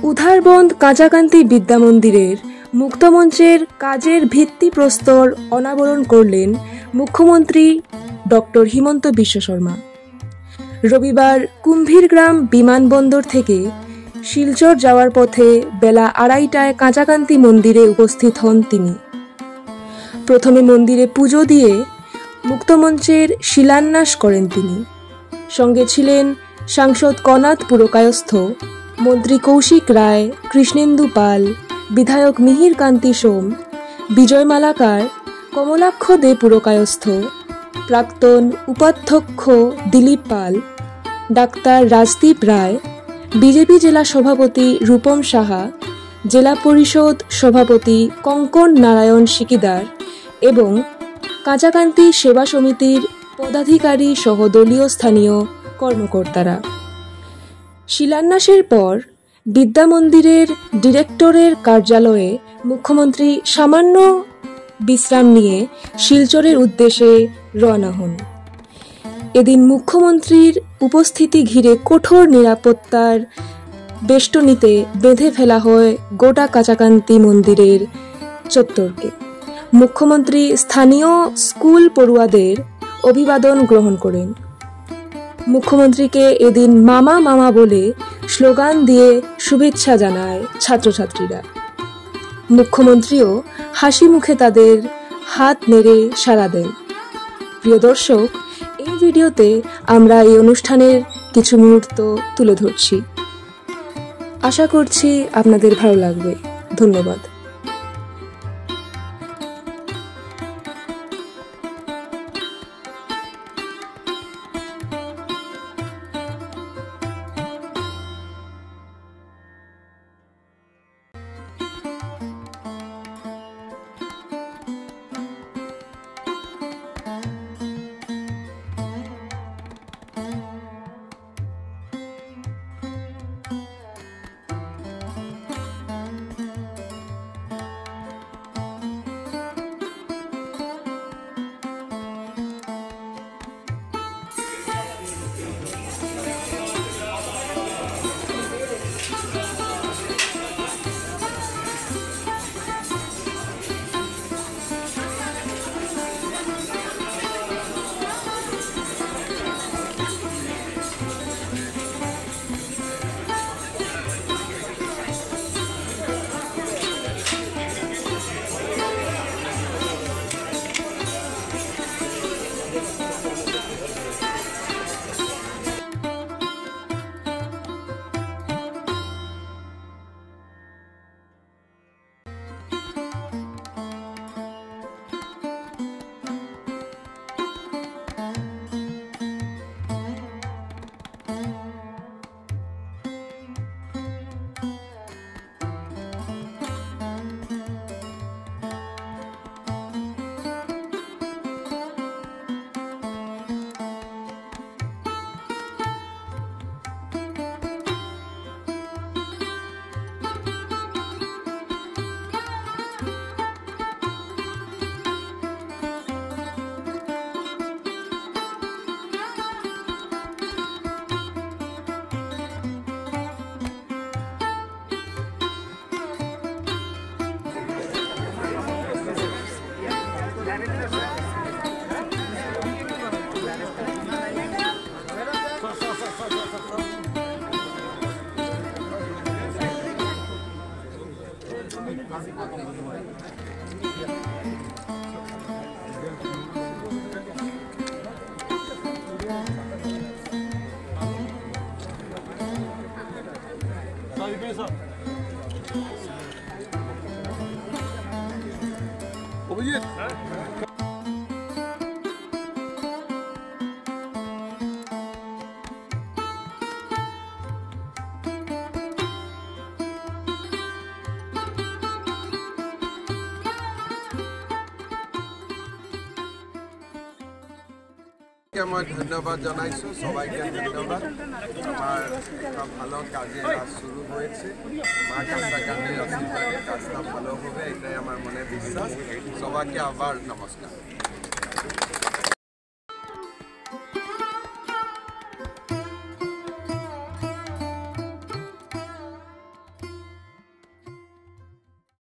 উধারবন্দ কাঁচাকান্তি বিদ্যা মন্দিরের মুক্তমঞ্চের কাজের ভিত্তিপ্রস্তর অনাবরণ করলেন মুখ্যমন্ত্রী ডক্টর হিমন্ত বিশ্ব শর্মা। রবিবার কুম্ভীরগ্রাম বিমানবন্দর থেকে শিলচর যাওয়ার পথে বেলা 2:30টায় কাঁচাকান্তি মন্দিরে উপস্থিত হন তিনি। প্রথমে মন্দিরে পুজো দিয়ে মুক্তমঞ্চের শিলান্যাস করেন তিনি। সঙ্গে ছিলেন সাংসদ কনাথ পুরকায়স্থ, মন্ত্রী কৌশিক রায়, কৃষ্ণেন্দু পাল, বিধায়ক মিহির কান্তি সোম, বিজয় মালাকার, কমলাক্ষ দে পুরকায়স্থ, প্রাক্তন উপাধ্যক্ষ দিলীপ পাল, ডাক্তার রাজদীপ রায়, বিজেপি জেলা সভাপতি রূপম সাহা, জেলা পরিষদ সভাপতি কঙ্কন নারায়ণ সিকিদার এবং কাঁচাকান্তি সেবা সমিতির পদাধিকারী সহ দলীয় স্থানীয় কর্মকর্তারা। শিলান্যাসের পর বিদ্যা মন্দিরের ডিরেক্টরের কার্যালয়ে মুখ্যমন্ত্রী সামান্য বিশ্রাম নিয়ে শিলচরের উদ্দেশ্যে রওনা হন। এদিন মুখ্যমন্ত্রীর উপস্থিতি ঘিরে কঠোর নিরাপত্তার বেষ্টনীতে বেঁধে ফেলা হয় গোটা কাঁচাকান্তি মন্দিরের চত্বরকে। মুখ্যমন্ত্রী স্থানীয় স্কুল পড়ুয়াদের অভিবাদন গ্রহণ করেন। মুখ্যমন্ত্রীকে এদিন মামা মামা বলে স্লোগান দিয়ে শুভেচ্ছা জানায় ছাত্রছাত্রীরা। মুখ্যমন্ত্রীও হাসি মুখে তাদের হাত নেড়ে সাড়া দেন। প্রিয় দর্শক, এই ভিডিওতে আমরা এই অনুষ্ঠানের কিছু মুহূর্ত তুলে ধরছি। আশা করছি আপনাদের ভালো লাগবে। ধন্যবাদ। मैं धन्यवाद জানাইছো সবাইকে ধন্যবাদ। আমার ভালো কাজে কাজ শুরু হয়েছে, মা কাঁচাকান্তির আশীর্বাদে কাজটা ভালো হবে, এটাই আমার মনে বিশ্বাস। সবাইকে আবার নমস্কার।